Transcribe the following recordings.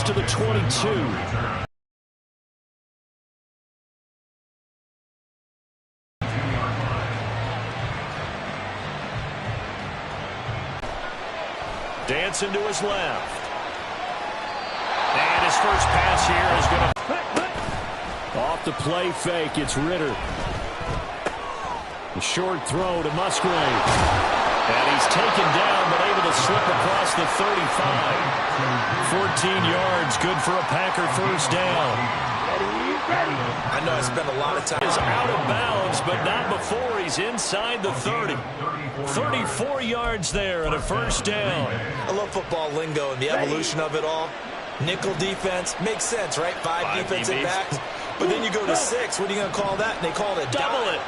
to the 22. Dancing to his left. And his first pass here is going to... Off the play fake, it's Ritter. A short throw to Musgrave. And he's taken down, but able to slip across the 35. 14 yards, good for a Packer first down. I know I spent a lot of time. Is out of bounds, but not before he's inside the 30. 34 yards there and a first down. I love football lingo and the evolution of it all. Nickel defense makes sense, right? Five defensive backs. But then you go to 6. What are you going to call that? And they call it a double dime.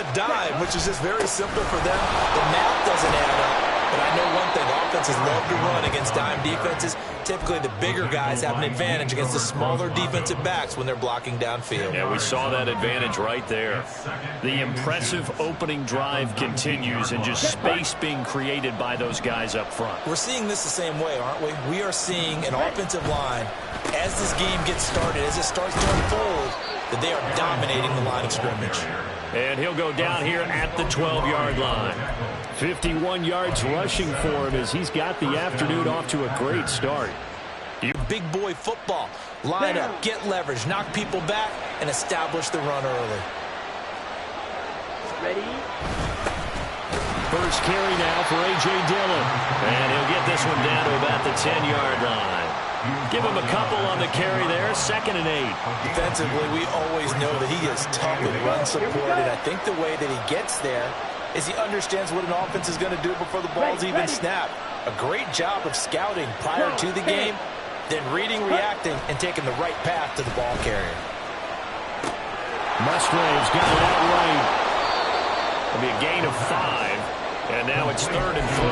A dime, which is just very simple for them. The math doesn't add up. But I know one thing. Offenses love to run against dime defenses. Typically, the bigger guys have an advantage against the smaller defensive backs when they're blocking downfield. Yeah, we saw that advantage right there. The impressive opening drive continues and just space being created by those guys up front. We're seeing this the same way, aren't we? We are seeing an offensive line, as this game gets started, as it starts to unfold, that they are dominating the line of scrimmage. And he'll go down here at the 12-yard line. 51 yards rushing for him as he's got the afternoon off to a great start. Big boy football. Line up, get leverage, knock people back, and establish the run early. Ready? First carry now for A.J. Dillon. And he'll get this one down to about the 10-yard line. Give him a couple on the carry there. 2nd and 8. Defensively, we always know that he is tough and run supported. I think the way that he gets there is he understands what an offense is going to do before the ball's even snapped. A great job of scouting prior to the game, then reading, reacting, and taking the right path to the ball carrier. Musgrave's got it out right. It'll be a gain of 5. And now it's 3rd and 3.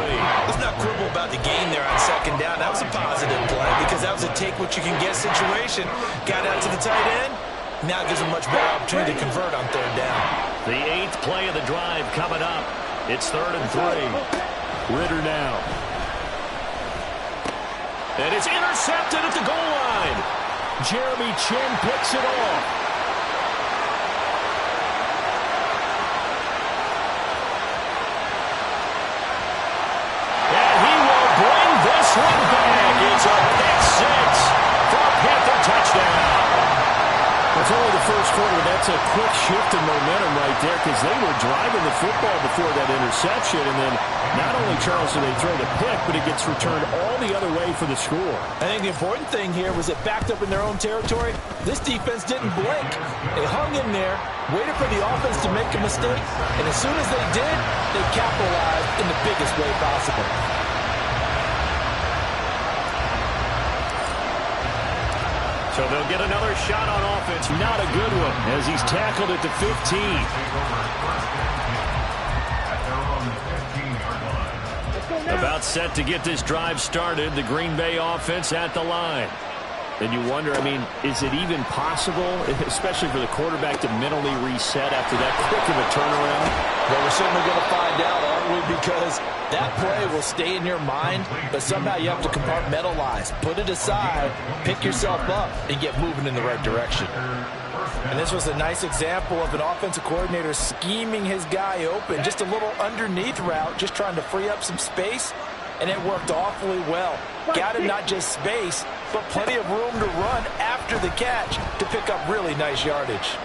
Let's not quibble about the gain there on 2nd down. That was a positive play because that was a take-what-you-can-get situation. Got out to the tight end. Now it gives a much better opportunity to convert on 3rd down. The 8th play of the drive coming up. It's 3rd and 3. Ritter now. And it's intercepted at the goal line. Jeremy Chin picks it off. This one back. It's a pick 6 for a Panther touchdown. It's only the first quarter. That's a quick shift in momentum right there because they were driving the football before that interception. And then not only, Charles, do they throw the pick, but it gets returned all the other way for the score. I think the important thing here was it backed up in their own territory. This defense didn't blink. They hung in there, waited for the offense to make a mistake, and as soon as they did, they capitalized in the biggest way possible. So they'll get another shot on offense. Not a good one as he's tackled at the 15. About set to get this drive started. The Green Bay offense at the line. And you wonder, I mean, is it even possible, especially for the quarterback, to mentally reset after that quick of a turnaround? Well, we're certainly going to find out, aren't we? Because that play will stay in your mind, but somehow you have to compartmentalize. Put it aside, pick yourself up, and get moving in the right direction. And this was a nice example of an offensive coordinator scheming his guy open. Just a little underneath route, just trying to free up some space, and it worked awfully well. Got him not just space, but plenty of room to run after the catch to pick up really nice yardage.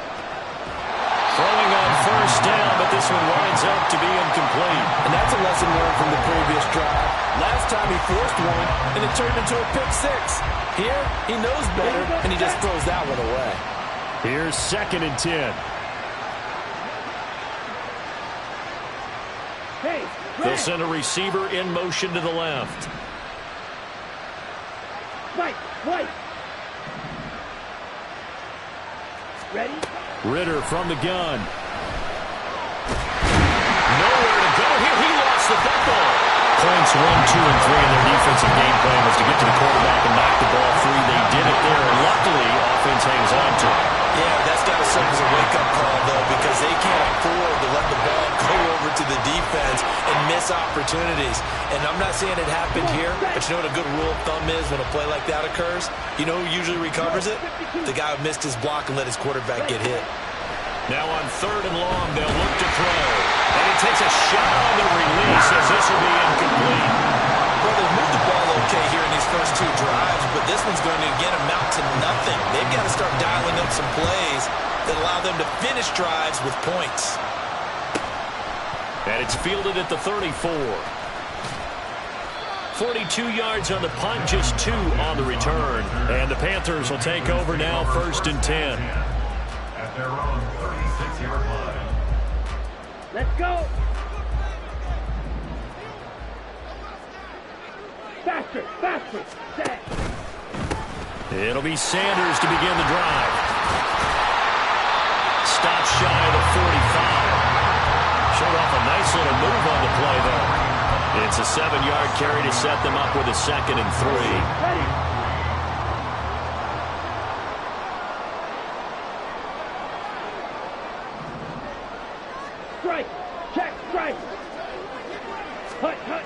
Throwing on first down, but this one winds up to be incomplete. And that's a lesson learned from the previous drive. Last time he forced one, and it turned into a pick 6. Here, he knows better, and he just throws that one away. Here's 2nd and 10. They'll send a receiver in motion to the left. White. Ready? Ritter from the gun. Nowhere to go here. He lost the football. Points 1, 2, and 3 in their defensive game plan was to get to the quarterback and knock the ball free. They did it there, and luckily, offense hangs on to it. Yeah, that's got to serve as a wake-up call, though, because they can't afford to let the ball go over to the defense and miss opportunities opportunities. And I'm not saying it happened here, but you know what a good rule of thumb is when a play like that occurs? You know who usually recovers it? The guy who missed his block and let his quarterback get hit. Now on 3rd and long, they'll look to throw. And he takes a shot on the release as this will be incomplete. Well, they moved the ball okay here in these first 2 drives, but this one's going to, again, amount to nothing. They've got to start dialing up some plays that allow them to finish drives with points. And it's fielded at the 34. 42 yards on the punt, just 2 on the return. And the Panthers will take over now, 1st and 10. At their own 36-yard line. Let's go. Faster, faster. Set. It'll be Sanders to begin the drive. Stop shy of the 45. Showed off a nice little move on the play, though. It's a 7-yard carry to set them up with a 2nd and 3. Ready. Strike. Check. Strike. Hut, hut.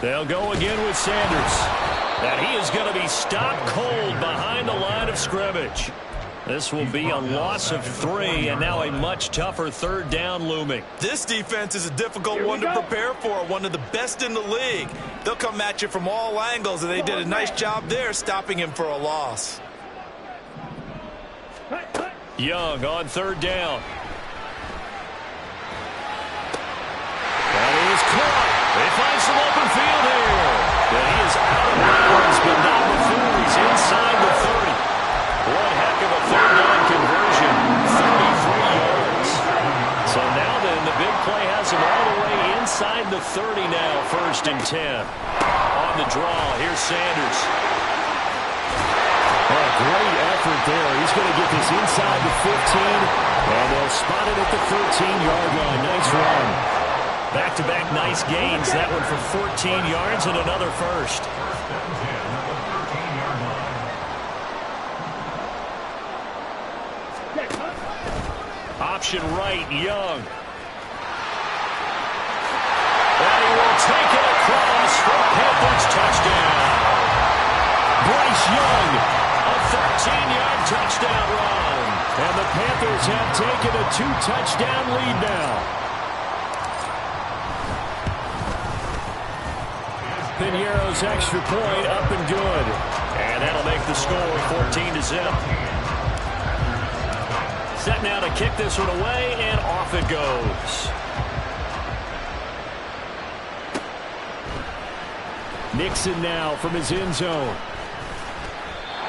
They'll go again with Sanders. And he is going to be stopped cold behind the line of scrimmage. This will be a loss of 3, and now a much tougher 3rd down looming. This defense is a difficult one to prepare for, one of the best in the league. They'll come at you from all angles, and they did a nice job there stopping him for a loss. Young on 3rd down. That is caught. He finds some open field here. And he is out of bounds, but not before he's inside the 30. One heck of a 3rd down conversion. 33 yards. So now then, the big play has him all the way inside the 30 now, 1st and 10. On the draw, here's Sanders. Oh, great effort there. He's going to get this inside the 15, and they'll spot it at the 13-yard line. Nice run. Back-to-back nice gains. That one for 14 yards and another first. Option right, Young. And he will take it across for Panthers touchdown. Bryce Young, a 13-yard touchdown run. And the Panthers have taken a 2-touchdown lead now. Piñeiro's extra point up and good. And that'll make the score 14-0. Set now to kick this one away, and off it goes. Nixon now from his end zone.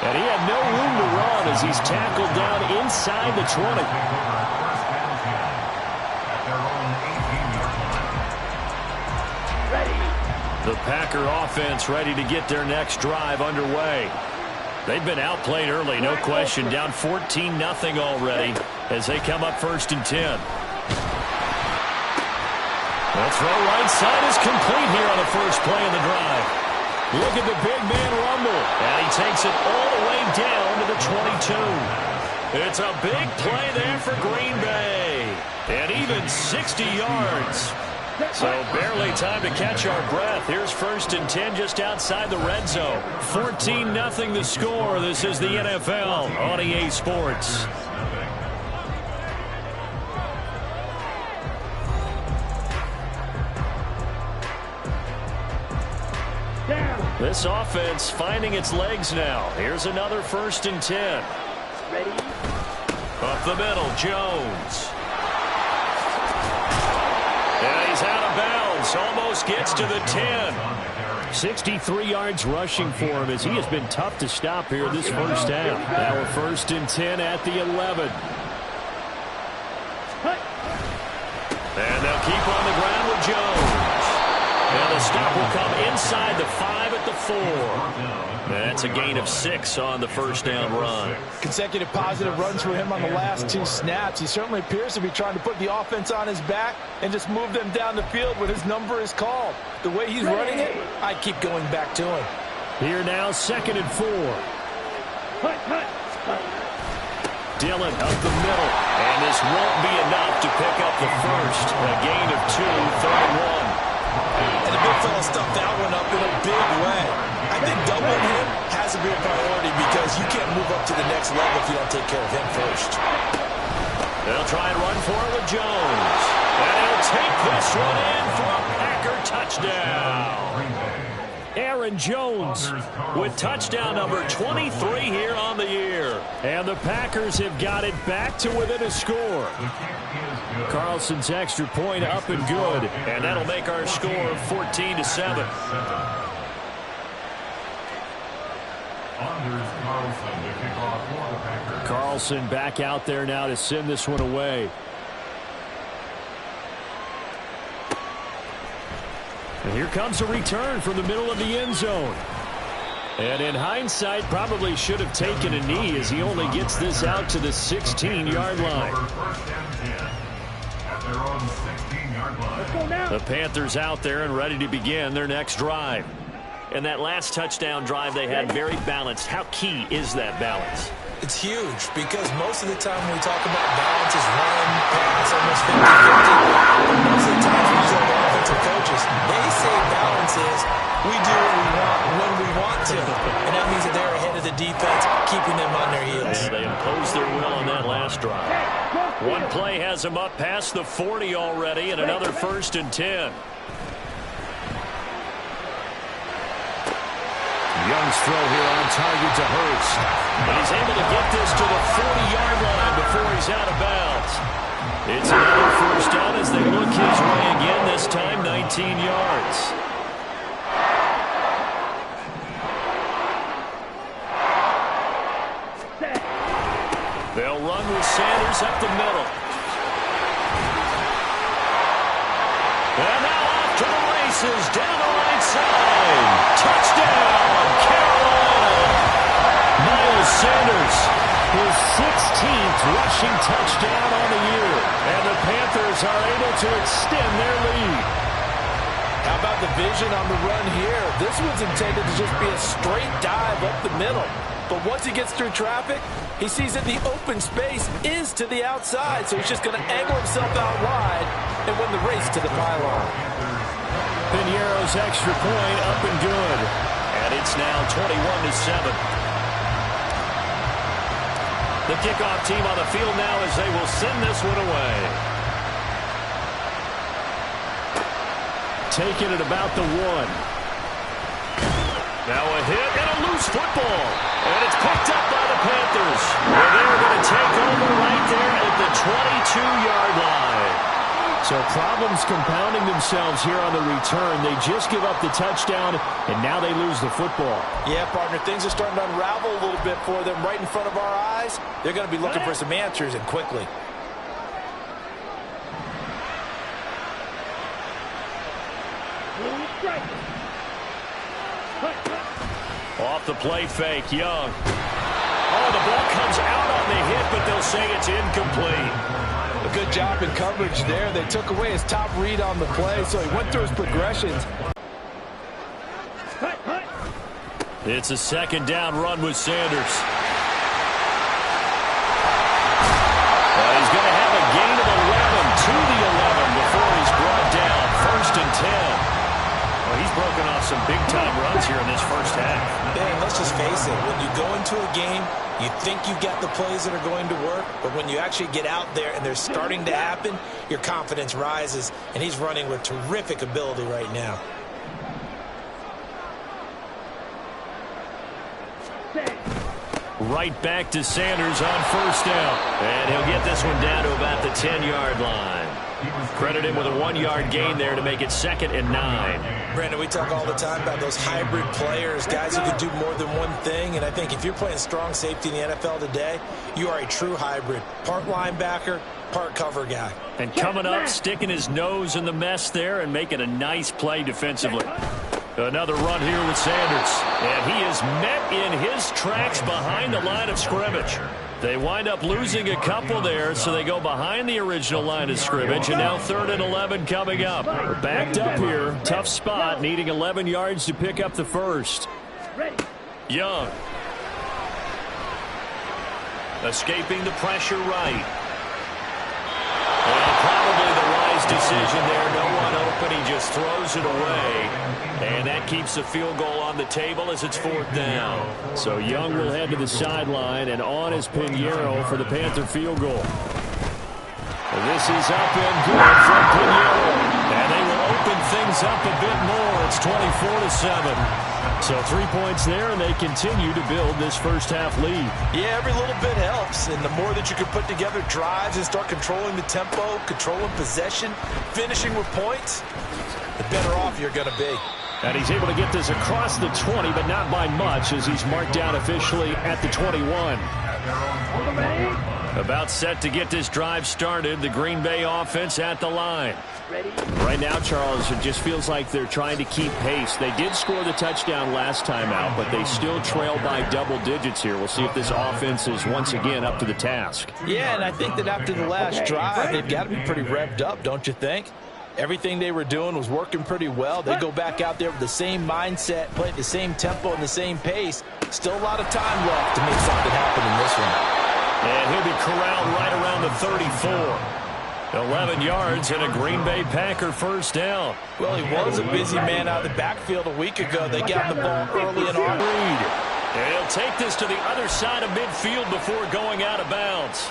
And he had no room to run as he's tackled down inside the 20. The Packer offense ready to get their next drive underway. They've been outplayed early, no question. Down 14-0 already as they come up 1st and 10. The throw right side is complete here on the first play of the drive. Look at the big man rumble. And he takes it all the way down to the 22. It's a big play there for Green Bay. And even 60 yards. So barely time to catch our breath. Here's 1st and 10 just outside the red zone. 14-0 the score. This is the NFL on EA Sports. This offense finding its legs now. Here's another 1st and 10. Ready? Up the middle, Jones. And he's out of bounds. Almost gets to the 10. 63 yards rushing for him as he has been tough to stop here this first half. Now a 1st and 10 at the 11. And they'll keep on the ground with Jones. And the stop will come inside the 5 at the 4. That's a gain of 6 on the first down run. Consecutive positive runs for him on the last 2 snaps. He certainly appears to be trying to put the offense on his back and just move them down the field when his number is called. The way he's running it, I keep going back to him. Here now, 2nd and 4. Dillon up the middle. And this won't be enough to pick up the first. A gain of 2, 3rd and 1. And the big fella stuffed that one up in a big way. I think doubling him has to be a priority because you can't move up to the next level if you don't take care of him first. They'll try and run for it with Jones. And he'll take this one in for a Packer touchdown. Aaron Jones with touchdown number 23 here on the year. And the Packers have got it back to within a score. Carlson's extra point up and good. And that'll make our score 14-7. Carlson back out there now to send this one away. And here comes a return from the middle of the end zone. And in hindsight, probably should have taken a knee as he only gets this out to the 16-yard line. The Panthers out there and ready to begin their next drive. And that last touchdown drive they had very balanced. How key is that balance? It's huge because most of the time when we talk about balance is run, pass, almost 50-50. Most of the times we tell the offensive coaches, they say balance is we do what we want when we want to. And that means that they're ahead of the defense, keeping them on their heels. And they imposed their will on that last drive. One play has them up past the 40 already and another 1st and 10. Young's throw here on target to Hurst. And he's able to get this to the 40-yard line before he's out of bounds. It's another 1st down as they look his way again, this time 19 yards. They'll run with Sanders up the middle. And now off to the races down the right side. Touchdown, Carolina. Miles Sanders, his 16th rushing touchdown on the year. And the Panthers are able to extend their lead. How about the vision on the run here? This one's intended to just be a straight dive up the middle. But once he gets through traffic, he sees that the open space is to the outside, so he's just going to angle himself out wide and win the race to the pylon. Piñeiro's extra point up and good. And it's now 21-7. The kickoff team on the field now as they will send this one away. Taking it about the 1. Now a hit and a loose football. And it's picked up by the Panthers. And they're going to take over right there at the 22-yard line. So problems compounding themselves here on the return. They just give up the touchdown, and now they lose the football. Yeah, partner, things are starting to unravel a little bit for them right in front of our eyes. They're going to be looking for some answers, and quickly. Off the play fake, Young. Oh, the ball comes out on the hit, but they'll say it's incomplete. A good job in coverage there. They took away his top read on the play, so he went through his progressions. It's a 2nd down run with Sanders. Well, he's going to have a gain of 11 to the 11 before he's brought down. 1st and 10. Well, he's broken off some big-time runs here in this first half. And let's just face it, when you go into a game, you think you've got the plays that are going to work, but when you actually get out there and they're starting to happen, your confidence rises, and he's running with terrific ability right now. Right back to Sanders on 1st down. And he'll get this one down to about the 10-yard line. Credit him with a 1-yard gain there to make it 2nd and 9. Brandon, we talk all the time about those hybrid players, guys who can do more than one thing. And I think if you're playing strong safety in the NFL today, you are a true hybrid. Part linebacker, part cover guy. And coming up, sticking his nose in the mess there and making a nice play defensively. Another run here with Sanders. And he is met in his tracks behind the line of scrimmage. They wind up losing a couple there, so they go behind the original line of scrimmage, and now 3rd and 11 coming up. We're backed up here. Tough spot, needing 11 yards to pick up the 1st. Young. Escaping the pressure right. Well, probably the wise decision there. No one open and he just throws it away. And that keeps the field goal on the table as it's 4th down. So Young will head to the sideline, and on is Pinheiro for the Panther field goal. This is up and good from Pinheiro. And they will open things up a bit more. It's 24-7. So 3 points there, and they continue to build this first half lead. Yeah, every little bit helps. And the more that you can put together drives and start controlling the tempo, controlling possession, finishing with points, the better off you're going to be. And he's able to get this across the 20, but not by much, as he's marked down officially at the 21. About set to get this drive started. The Green Bay offense at the line. Right now, Charles, it just feels like they're trying to keep pace. They did score the touchdown last time out, but they still trail by double digits here. We'll see if this offense is once again up to the task. Yeah, and I think that after the last drive, they've got to be pretty revved up, don't you think? Everything they were doing was working pretty well. They go back out there with the same mindset, play at the same tempo and the same pace. Still a lot of time left to make something happen in this one. And he'll be corralled right around the 34. 11 yards and a Green Bay Packer first down. Well, he was a busy man out of the backfield a week ago. They got the ball early and on. And he'll take this to the other side of midfield before going out of bounds.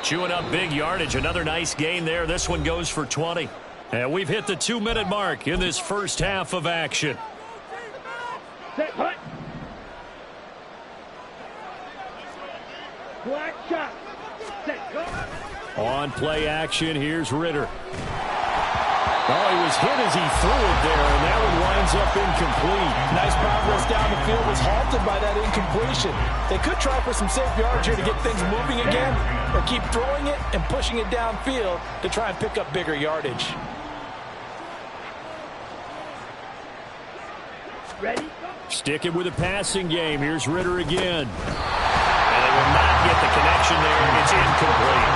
Chewing up big yardage. Another nice gain there. This one goes for 20. And we've hit the 2-minute mark in this first half of action. Set, hut. Black shot. Set, go. On play action, here's Ritter. Oh, he was hit as he threw it there, and that one winds up incomplete. Nice progress down the field, was halted by that incompletion. They could try for some safe yards here to get things moving again, or keep throwing it and pushing it downfield to try and pick up bigger yardage. Ready? Sticking with the passing game, here's Ritter again. And they will not get the connection there. It's incomplete.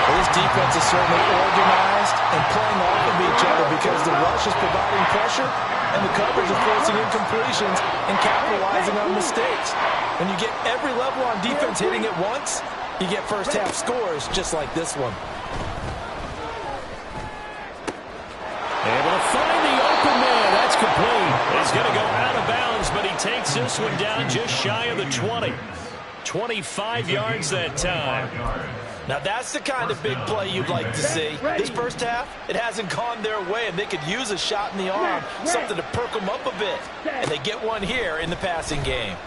Well, this defense is certainly organized and playing off of each other because the rush is providing pressure and the coverage is forcing incompletions and capitalizing on mistakes. When you get every level on defense hitting it once, you get first half scores just like this one. Able to find the open man. That's complete. He's going to go out of bounds, but he takes this one down just shy of the 20. 25 yards that time. Now that's the kind of big play you'd like to see. This first half, it hasn't gone their way, and they could use a shot in the arm, something to perk them up a bit. And they get one here in the passing game.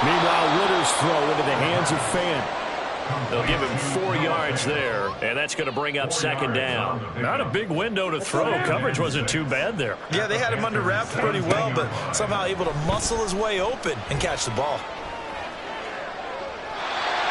Meanwhile, Ritter's throw into the hands of Fan. They'll give him 4 yards there, and that's going to bring up second down. Not a big window to throw. Coverage wasn't too bad there. Yeah, they had him under wraps pretty well, but somehow able to muscle his way open and catch the ball.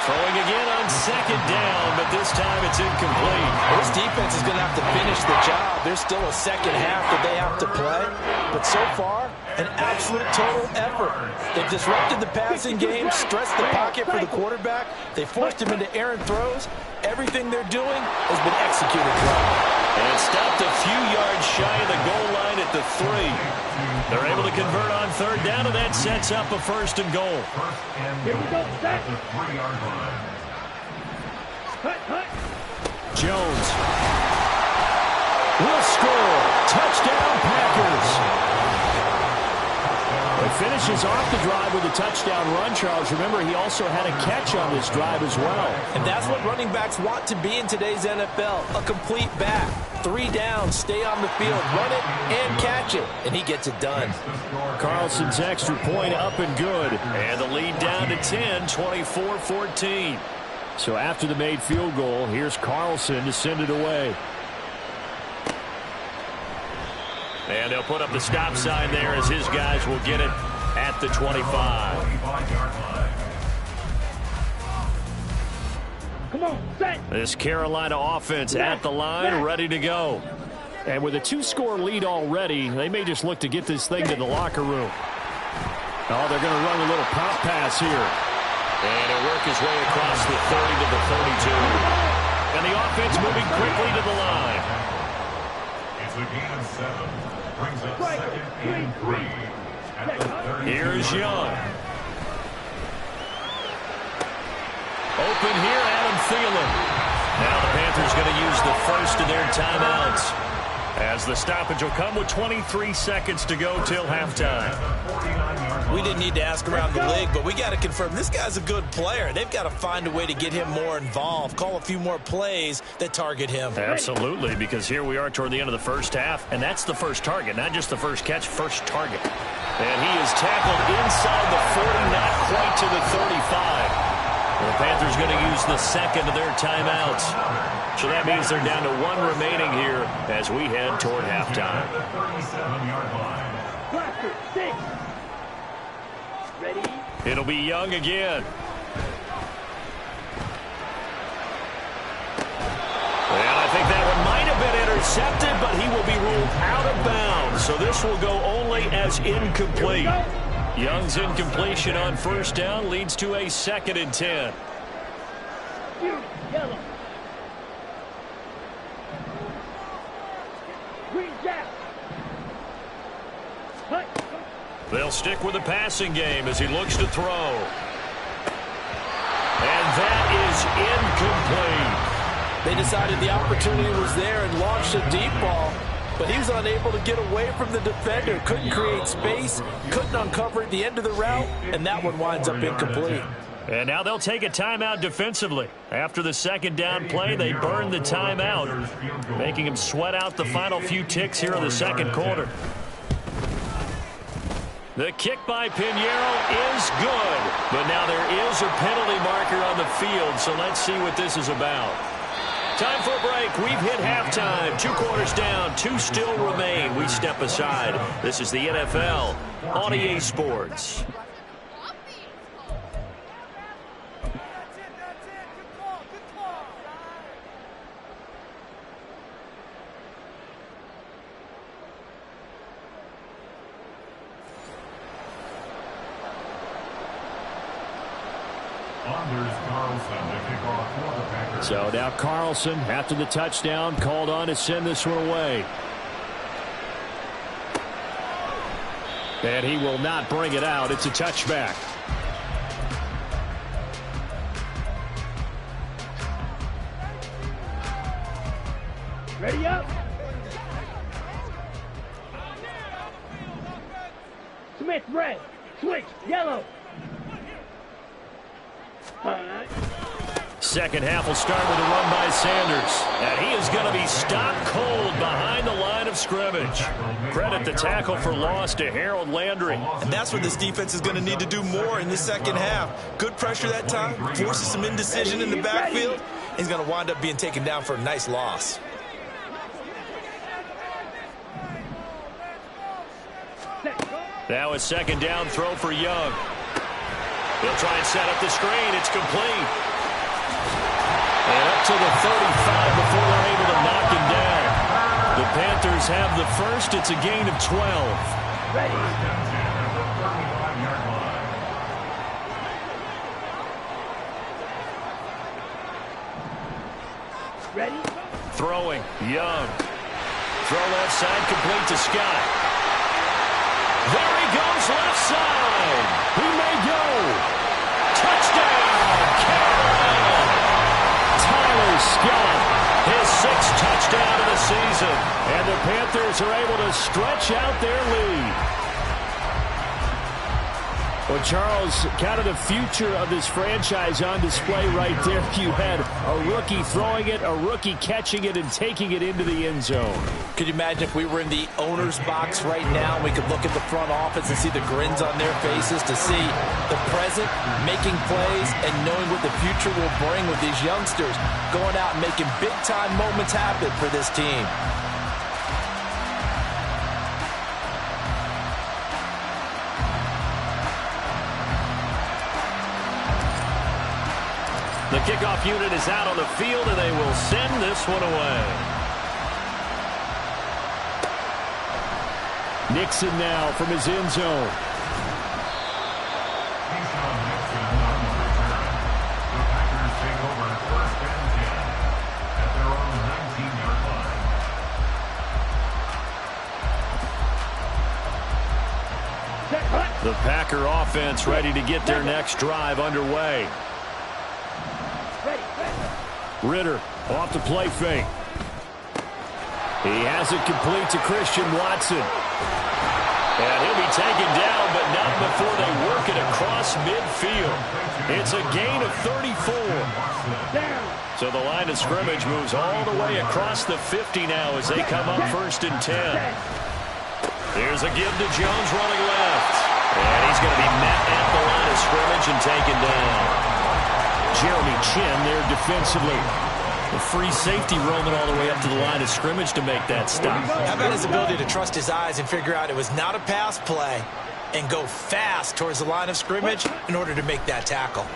Throwing again on second down, but this time it's incomplete. This defense is going to have to finish the job. There's still a second half that they have to play. But so far, an absolute total effort. They've disrupted the passing game, stressed the pocket for the quarterback. They forced him into errant throws. Everything they're doing has been executed well. And stopped a few yards shy of the goal line at the 3. They're able to convert on third down, and that sets up a first and goal. Here we go, set. Hut, hut. Jones will score. Touchdown, Packers. He finishes off the drive with a touchdown run, Charles. Remember, he also had a catch on this drive as well. And that's what running backs want to be in today's NFL, a complete back. 3 downs, stay on the field, run it, and catch it. And he gets it done. Carlson's extra point up and good. And the lead down to 10, 24-14. So after the made field goal, here's Carlson to send it away. And they'll put up the stop sign there as his guys will get it at the 25. Come on, set. This Carolina offense at the line, ready to go. And with a 2-score lead already, they may just look to get this thing to the locker room. Oh, they're going to run a little pop pass here. And he'll work his way across the 30 to the 32. And the offense moving quickly to the line. It's a gain of 7. Brings up second and 3 at the 30. Here's Young. Open here, Adam Thielen. Now the Panthers Panthers going to use the first of their timeouts, as the stoppage will come with 23 seconds to go till halftime. We didn't need to ask around the league, but we got to confirm this guy's a good player. They've got to find a way to get him more involved, call a few more plays that target him. Absolutely, because here we are toward the end of the first half, and that's the first target, not just the first catch, first target. And he is tackled inside the 40, not quite to the 35. The Panthers going to use the second of their timeouts. So that means they're down to one remaining here as we head toward halftime. 37-yard line. Blaster, 6. Ready? It'll be Young again. And I think that one might have been intercepted, but he will be ruled out of bounds. So this will go only as incomplete. Young's incompletion on first down leads to a 2nd and 10. Yellow. Green jack. Hut. They'll stick with the passing game as he looks to throw. And that is incomplete. They decided the opportunity was there and launched a deep ball, but he was unable to get away from the defender. Couldn't create space, couldn't uncover at the end of the route, and that one winds up incomplete. And now they'll take a timeout defensively. After the second down play, they burn the timeout, making him sweat out the final few ticks here in the second quarter. The kick by Pinheiro is good, but now there is a penalty marker on the field, so let's see what this is about. Time for a break. We've hit halftime. 2 quarters down. 2 still remain. We step aside. This is the NFL on EA Sports. So now Carlson, after the touchdown, called on to send this one away. And he will not bring it out. It's a touchback. Ready up. Smith, red. Switch, yellow. Second half will start with a run by Sanders. And he is going to be stopped cold behind the line of scrimmage. Credit the tackle for loss to Harold Landry. And that's what this defense is going to need to do more in the second half. Good pressure that time, forces some indecision in the backfield. He's going to wind up being taken down for a nice loss. Now a second down throw for Young. He'll try and set up the screen. It's complete. And up to the 35 before they're able to knock him down. The Panthers have the first. It's a gain of 12. Ready. Ready. Throwing. Young. Throw left side, complete to Scott. There he goes, left side. He may go. Touchdown, Carolina. Tyler Scott, his 6th touchdown of the season. And the Panthers are able to stretch out their lead. Well, Charles, kind of the future of this franchise on display right there. You had a rookie throwing it, a rookie catching it, and taking it into the end zone. Could you imagine if we were in the owner's box right now, we could look at the front office and see the grins on their faces, to see the present, making plays, and knowing what the future will bring with these youngsters going out and making big-time moments happen for this team. The kickoff unit is out on the field, and they will send this one away. Nixon now from his end zone. The Packers take over 1st and 10 at their own 19-yard line. The Packer offense ready to get their next drive underway. Ritter off the play fake. He has it complete to Christian Watson. And he'll be taken down, but not before they work it across midfield. It's a gain of 34. So the line of scrimmage moves all the way across the 50 now as they come up 1st and 10. Here's a give to Jones running left. And he's going to be met at the line of scrimmage and taken down. Jeremy Chin there defensively. The free safety roaming all the way up to the line of scrimmage to make that stop. How about his ability to trust his eyes and figure out it was not a pass play and go fast towards the line of scrimmage in order to make that tackle.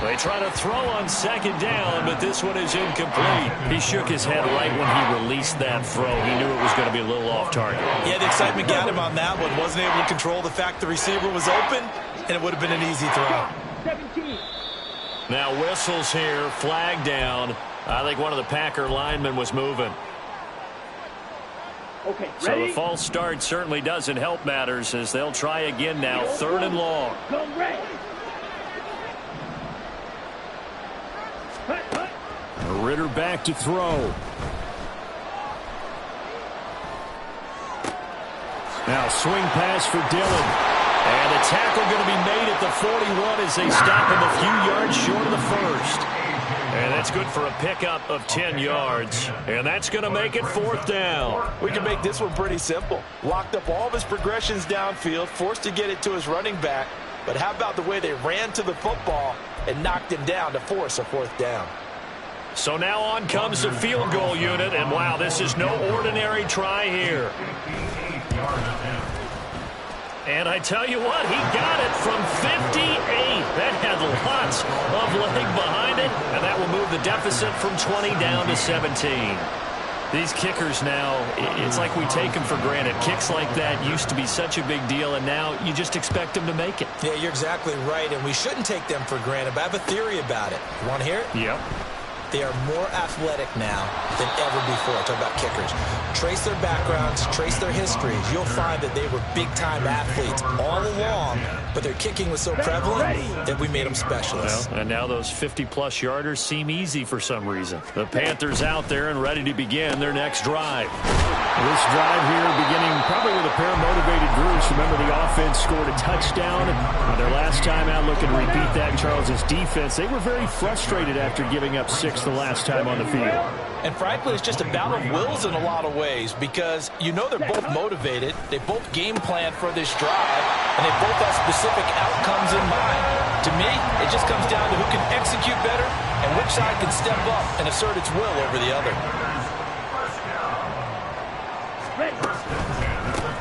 They try to throw on 2nd down, but this one is incomplete. He shook his head right when he released that throw. He knew it was going to be a little off target. Yeah, the excitement got him on that one. Wasn't able to control the fact the receiver was open, and it would have been an easy throw. 17. Now whistles here, flag down. I think one of the Packer linemen was moving. Okay, ready? So the false start certainly doesn't help matters as they'll try again now, 3rd and long. Go red. Ritter back to throw. Now swing pass for Dillon. And a tackle going to be made at the 41 as they stop him a few yards short of the 1st. And that's good for a pickup of 10 yards. And that's going to make it 4th down. We can make this one pretty simple. Locked up all of his progressions downfield, forced to get it to his running back. But how about the way they ran to the football and knocked him down to force a 4th down? So now on comes the field goal unit. And wow, this is no ordinary try here. And I tell you what, he got it from 58. That had lots of leg behind it, and that will move the deficit from 20 down to 17. These kickers now, it's like we take them for granted. Kicks like that used to be such a big deal, and now you just expect them to make it. Yeah, you're exactly right, and we shouldn't take them for granted, but I have a theory about it. You want to hear it? Yep. They are more athletic now than ever before. Talk about kickers. Trace their backgrounds, trace their histories. You'll find that they were big-time athletes all along, but their kicking was so prevalent that we made them specialists. Well, and now those 50-plus yarders seem easy for some reason. The Panthers out there and ready to begin their next drive. This drive here beginning probably with a pair of motivated groups. Remember, the offense scored a touchdown on their last time out, looking to repeat that. Charles' defense, they were very frustrated after giving up 6 the last time on the field. And frankly, it's just a battle of wills in a lot of ways because you know they're both motivated. They both game plan for this drive, and they both have specific outcomes in mind. To me, it just comes down to who can execute better and which side can step up and assert its will over the other.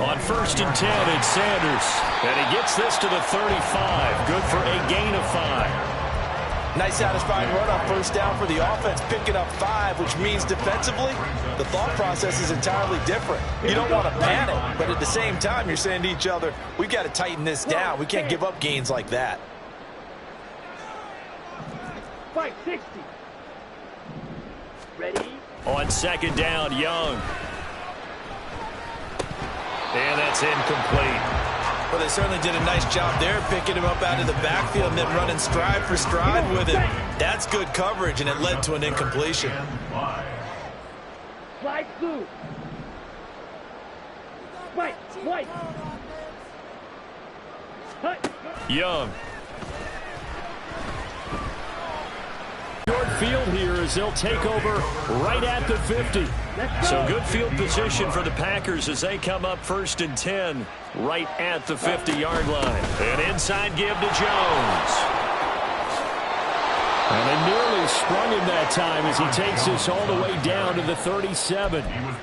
On 1st and 10, it's Sanders. And he gets this to the 35. Good for a gain of 5. Nice satisfying run on 1st down for the offense, picking up 5, which means defensively, the thought process is entirely different. You don't want to panic, but at the same time, you're saying to each other, we've got to tighten this down. We can't give up gains like that. 560. Ready? On 2nd down, Young. And that's incomplete. Well, they certainly did a nice job there, picking him up out of the backfield and then running stride for stride with him. That's good coverage, and it led to an incompletion. Slide through. White. Young. Short field here as they'll take over right at the 50. So good field position for the Packers as they come up 1st and 10 right at the 50-yard line. An inside give to Jones. And they nearly sprung him that time as he takes this all the way down to the 37.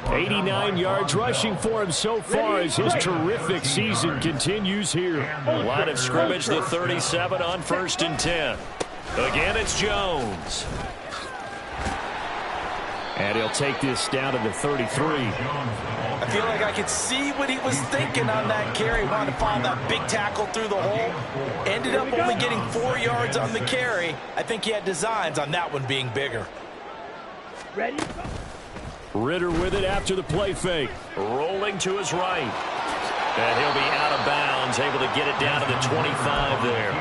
89 yards rushing for him so far as his terrific season continues here. Line of scrimmage, the 37 on 1st and 10. Again, it's Jones. And he'll take this down to the 33. I feel like I could see what he was thinking on that carry. Wanted to follow that big tackle through the hole. Ended up only getting 4 yards on the carry. I think he had designs on that one being bigger. Ready? Ritter with it after the play fake. Rolling to his right. And he'll be out of bounds, able to get it down to the 25 there.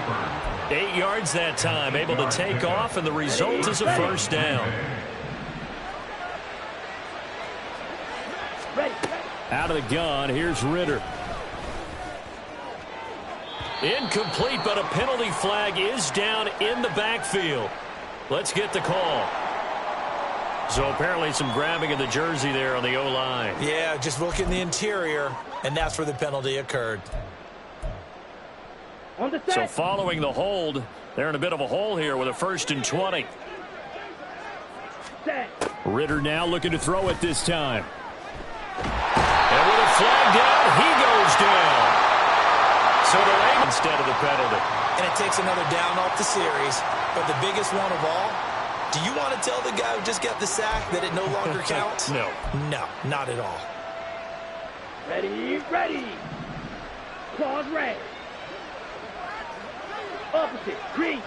8 yards that time, able to take off, and the result is a first down. Out of the gun, here's Ritter. Incomplete, but a penalty flag is down in the backfield. Let's get the call. So apparently some grabbing of the jersey there on the O-line. Yeah, just look in the interior, and that's where the penalty occurred. So following the hold, they're in a bit of a hole here with a 1st and 20. Ritter now looking to throw it this time. And with a flag down, he goes down. So the ring instead of the penalty. And it takes another down off the series. But the biggest one of all, do you want to tell the guy who just got the sack that it no longer counts? No. No, not at all. Ready, ready. Claws red. Opposite, green.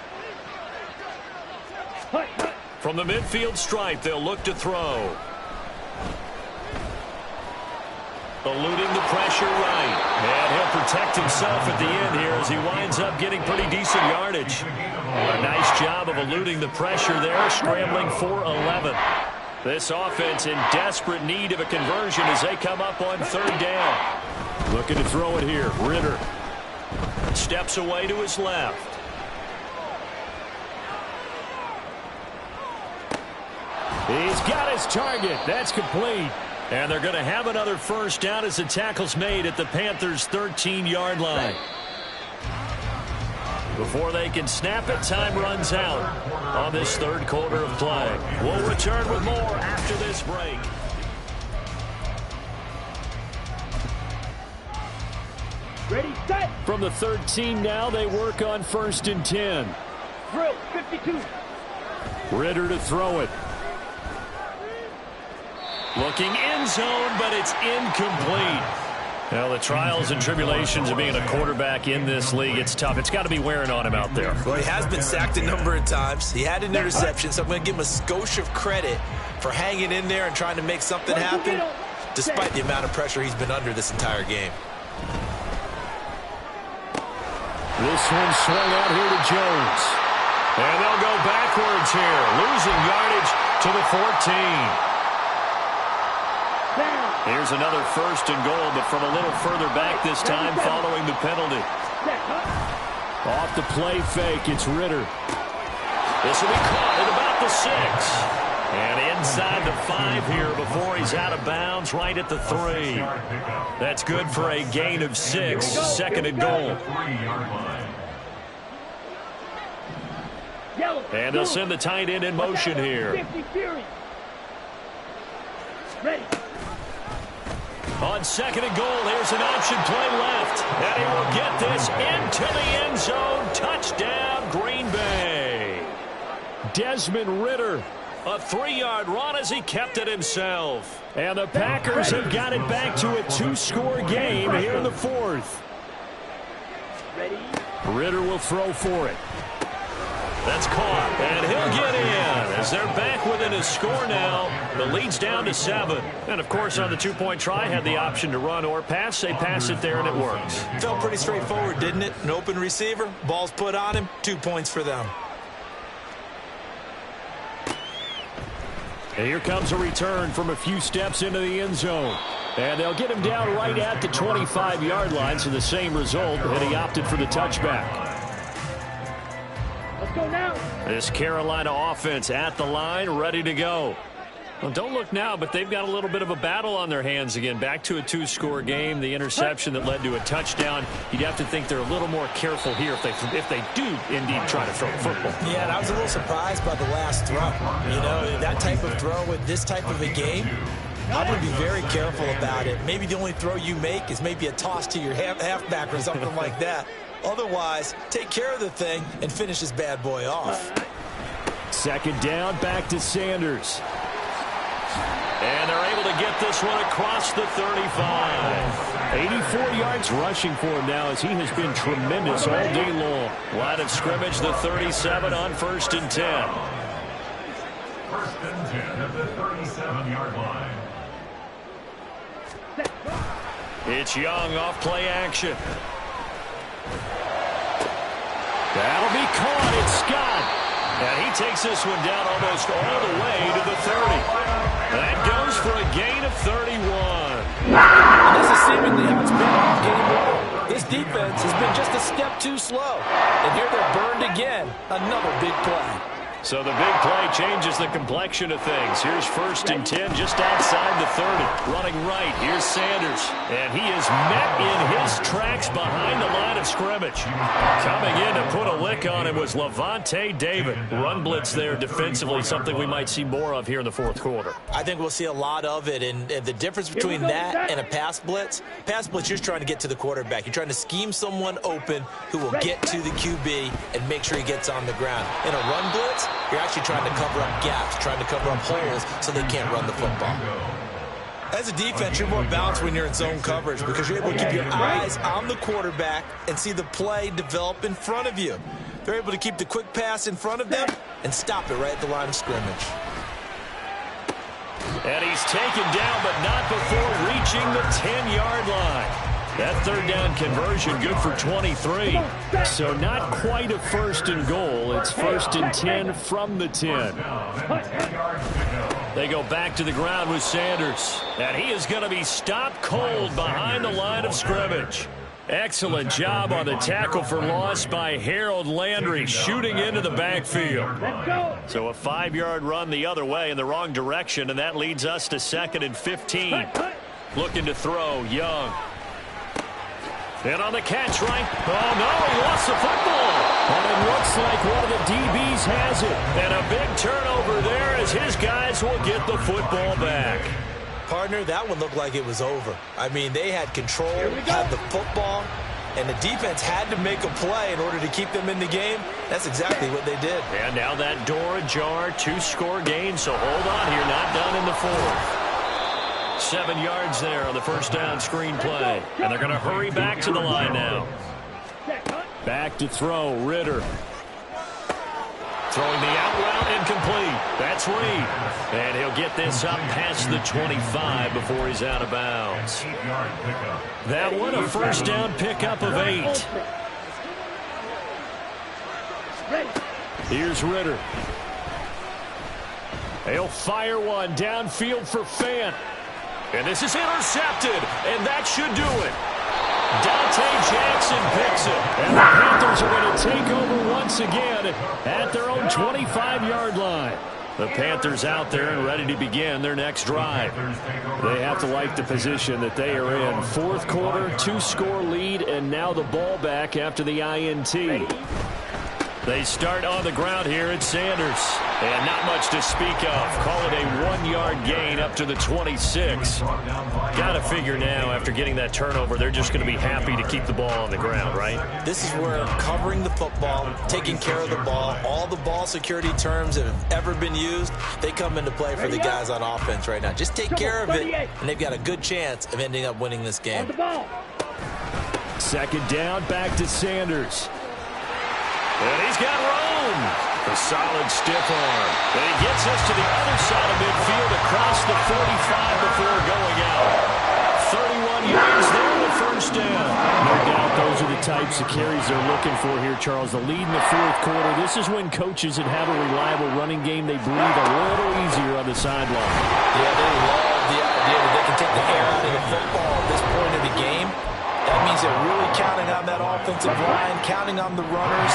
Hut, hut. From the midfield stripe, they'll look to throw. Eluding the pressure right. And he'll protect himself at the end here as he winds up getting pretty decent yardage. A nice job of eluding the pressure there, scrambling for 11. This offense in desperate need of a conversion as they come up on 3rd down. Looking to throw it here, Ritter. Steps away to his left. He's got his target. That's complete. And they're going to have another first down as the tackle's made at the Panthers' 13-yard line. Before they can snap it, time runs out on this 3rd quarter of play. We'll return with more after this break. Ready, set. From the 13 now, they work on 1st and 10. Drill, 52. Ritter to throw it. Looking end zone, but it's incomplete. Well, the trials and tribulations of being a quarterback in this league, it's tough. It's got to be wearing on him out there. Well, he has been sacked a number of times. He had an interception, so I'm going to give him a skosh of credit for hanging in there and trying to make something happen, despite the amount of pressure he's been under this entire game. This one swung out here to Jones. And they'll go backwards here, losing yardage to the 14. Here's another 1st and goal, but from a little further back this time following the penalty. Off the play fake, it's Ritter. This will be caught at about the 6. And inside the 5 here before he's out of bounds, right at the 3. That's good for a gain of 6, 2nd and goal. And they'll send the tight end in motion here. Ready. On 2nd and goal, here's an option play left. And he will get this into the end zone. Touchdown, Green Bay. Desmond Ritter. A 3-yard run as he kept it himself. And the Packers have got it back to a 2-score game here in the 4th. Ready. Ritter will throw for it. That's caught, and he'll get in as they're back within a score now. The lead's down to 7. And, of course, on the 2-point try, had the option to run or pass. They pass it there, and it works. Felt pretty straightforward, didn't it? An open receiver, ball's put on him, 2 points for them. And here comes a return from a few steps into the end zone. And they'll get him down right at the 25-yard line, so the same result, and he opted for the touchback. Let's go now. This Carolina offense at the line, ready to go. Well, don't look now, but they've got a little bit of a battle on their hands again. Back to a 2-score game. The interception that led to a touchdown. You'd have to think they're a little more careful here if they do indeed try to throw the football. Yeah, and I was a little surprised by the last throw. You know, that type of throw with this type of a game, I'm going to be very careful about it. Maybe the only throw you make is maybe a toss to your halfback or something like that. Otherwise, take care of the thing and finish this bad boy off. 2nd down, back to Sanders. And they're able to get this one across the 35. 84 yards rushing for him now as he has been tremendous all day long. Line of scrimmage, the 37 on 1st and 10. 1st and 10 at the 37-yard line. It's Young off play action. That'll be caught. It's Scott. And he takes this one down almost all the way to the 30. That goes for a gain of 31. And this is seemingly how it's been all game long. This defense has been just a step too slow. And here they're burned again. Another big play. So the big play changes the complexion of things. Here's 1st and 10 just outside the 30. Running right, here's Sanders. And he is met in his tracks behind the line of scrimmage. Coming in to put a lick on him was Levante David. Run blitz there defensively, something we might see more of here in the 4th quarter. I think we'll see a lot of it. And the difference between that and a pass blitz, you're just trying to get to the quarterback. You're trying to scheme someone open who will get to the QB and make sure he gets on the ground. In a run blitz, you're actually trying to cover up gaps, trying to cover up holes so they can't run the football. As a defense, you're more balanced when you're in zone coverage because you're able to keep your eyes on the quarterback and see the play develop in front of you. They're able to keep the quick pass in front of them and stop it right at the line of scrimmage. And he's taken down, but not before reaching the 10-yard line. That 3rd down conversion good for 23. So not quite a 1st and goal. It's 1st and 10 from the 10. They go back to the ground with Sanders. And he is going to be stopped cold behind the line of scrimmage. Excellent job on the tackle for loss by Harold Landry, shooting into the backfield. So a 5-yard run the other way in the wrong direction, and that leads us to 2nd and 15. Looking to throw, Young. And on the catch, right? Oh, no, he lost the football. And it looks like one of the DBs has it. And a big turnover there as his guys will get the football back. Partner, that one looked like it was over. I mean, they had control, had the football, and the defense had to make a play in order to keep them in the game. That's exactly what they did. And now that door ajar, 2-score game, so hold on here, not done in the 4th. 7 yards there on the 1st down screen play. And they're going to hurry back to the line now. Back to throw, Ritter. Throwing the out route, incomplete. That's Reed. And he'll get this up past the 25 before he's out of bounds. That one, a 1st down pickup of 8. Here's Ritter. He'll fire one downfield for Fant. And this is intercepted, and that should do it. Dante Jackson picks it, and the Panthers are going to take over once again at their own 25-yard line. The Panthers out there and ready to begin their next drive. They have to like the position that they are in. 4th quarter, 2-score lead, and now the ball back after the INT. They start on the ground here at Sanders. And not much to speak of. Call it a 1-yard gain up to the 26. Got to figure now, after getting that turnover, they're just going to be happy to keep the ball on the ground, right? This is where covering the football, taking care of the ball, all the ball security terms that have ever been used, they come into play for the guys on offense right now. Just take care of it, and they've got a good chance of ending up winning this game. 2nd down, back to Sanders. And he's got room. A solid stiff arm. And he gets us to the other side of midfield across the 45 before going out. 31 yards there, the 1st down. No doubt those are the types of carries they're looking for here, Charles. The lead in the 4th quarter. This is when coaches that have a reliable running game, they breathe a little easier on the sideline. Yeah, they love the idea that they can take the air out of the football at this point of the game. That means they're really counting on that offensive line, counting on the runners,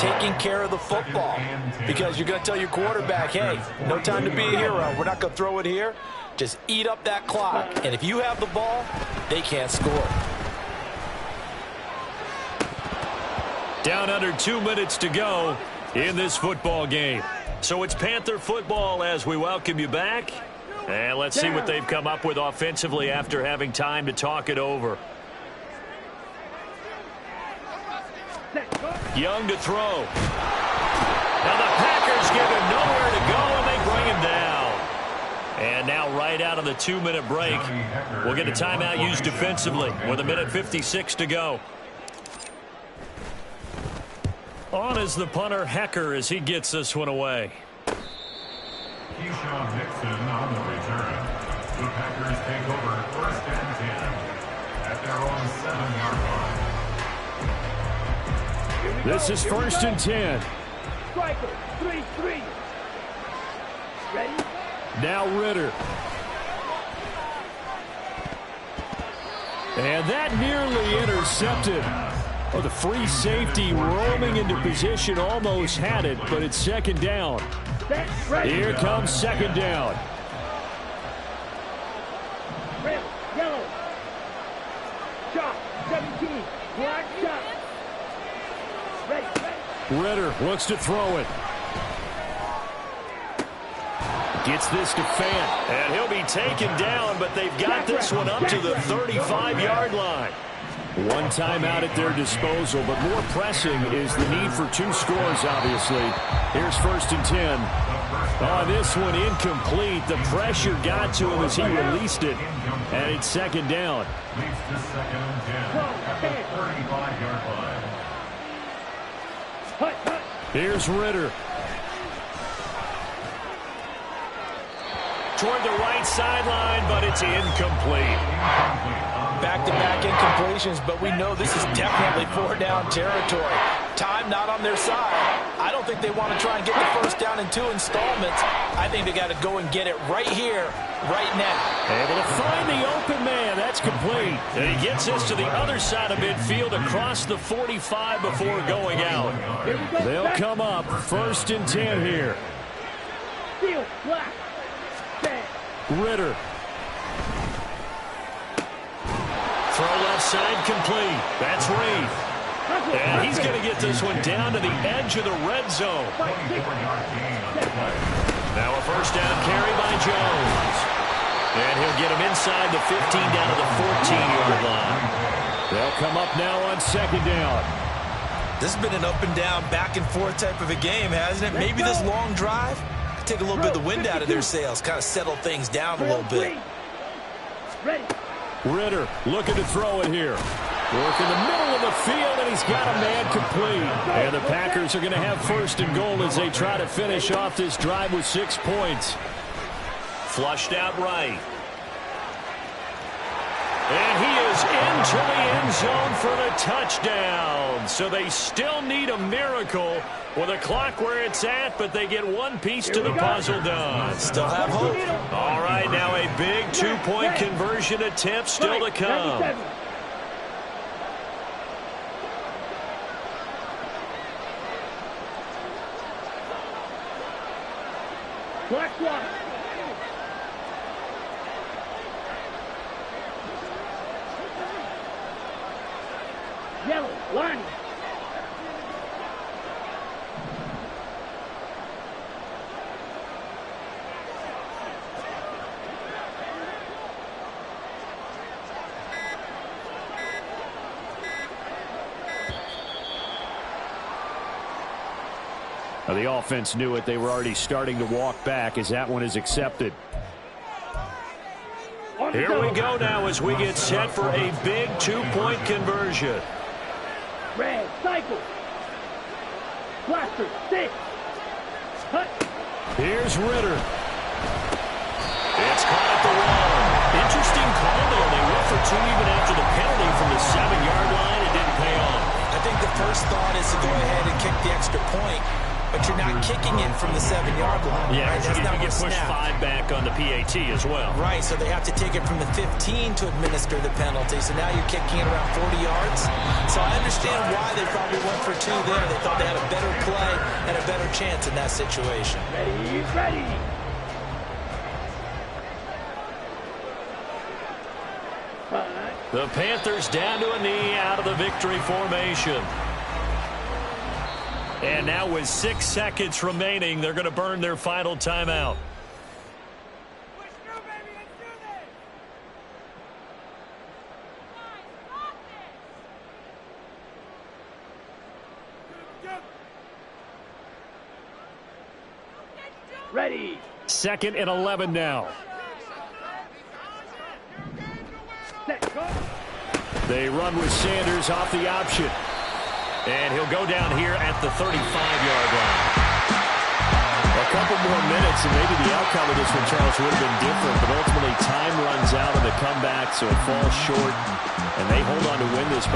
taking care of the football. Because you're going to tell your quarterback, hey, no time to be a hero. We're not going to throw it here. Just eat up that clock. And if you have the ball, they can't score. Down under 2 minutes to go in this football game. So it's Panther football as we welcome you back. And let's see what they've come up with offensively after having time to talk it over. Young to throw. Now the Packers give him nowhere to go, and they bring him down. And now right out of the 2-minute break, we'll get a timeout used defensively with 1:56 to go. On is the punter, Hecker, as he gets this one away. Keyshawn Nixon on the return. The Packers take over 1st and 10 at their own 7-yard line. This is 1st and 10. Striker, 3-3. Ready? Now Ritter. And that nearly intercepted. Oh, the free safety roaming into position almost had it, but it's 2nd down. Here comes 2nd down. Red, yellow. Chop, 17. Black chop. Ready. Ritter looks to throw it. Gets this to Fant. And he'll be taken down, but they've got this one up to the 35-yard line. One timeout at their disposal, but more pressing is the need for 2 scores, obviously. Here's 1st and 10. Oh, this one incomplete. The pressure got to him as he released it. And it's 2nd down. Leads to 2nd and 10 at the 35-yard line. Here's Ritter. Toward the right sideline, but it's incomplete. Back-to-back incompletions, but we know this is definitely 4-down territory. Time not on their side. I don't think they want to try and get the 1st down in 2 installments. I think they got to go and get it right here, right now. Able to find the open man. That's complete. And he gets this to the other side of midfield across the 45 before going out. They'll come up 1st and 10 here. Steel, black. Ritter. Throw left side complete. That's Reed. And he's going to get this one down to the edge of the red zone. Now a 1st down carry by Jones. And he'll get him inside the 15 down to the 14-yard line. They'll come up now on 2nd down. This has been an up-and-down, back-and-forth type of a game, hasn't it? Maybe this long drive could take a little bit of the wind out of their sails, kind of settle things down a little bit. Ready. Ritter looking to throw it here. Work in the middle of the field, and he's got a man complete. And the Packers are going to have 1st and goal as they try to finish off this drive with 6 points. Flushed out right. And he is into the end zone for the touchdown. So they still need a miracle with a clock where it's at, but they get one piece to the puzzle done. Still have hope. All right, now a big 2-point conversion attempt still to come. Black one. Yellow, line. Now the offense knew it. They were already starting to walk back as that one is accepted. Here we go now as we get set for a big 2-point conversion. Red, cycle. Blaster, 6. Cut. Here's Ritter. It's caught at the one. Interesting call there. They went for 2 even after the penalty from the 7-yard line. It didn't pay off. I think the first thought is to go ahead and kick the extra point, but you're not kicking it from the 7-yard line. Yeah, right? That's not you get pushed 5 back on the PAT as well. Right, so they have to take it from the 15 to administer the penalty. So now you're kicking it around 40 yards. So I understand why they probably went for 2 there. They thought they had a better play and a better chance in that situation. Ready, ready. The Panthers down to a knee out of the victory formation. And now with 6 seconds remaining, they're going to burn their final timeout. Ready. 2nd and 11 now. Set, go. They run with Sanders off the option. And he'll go down here at the 35-yard line. A couple more minutes, and maybe the outcome of this one, Charles, would have been different. But ultimately, time runs out on the comeback, so it falls short. And they hold on to win this by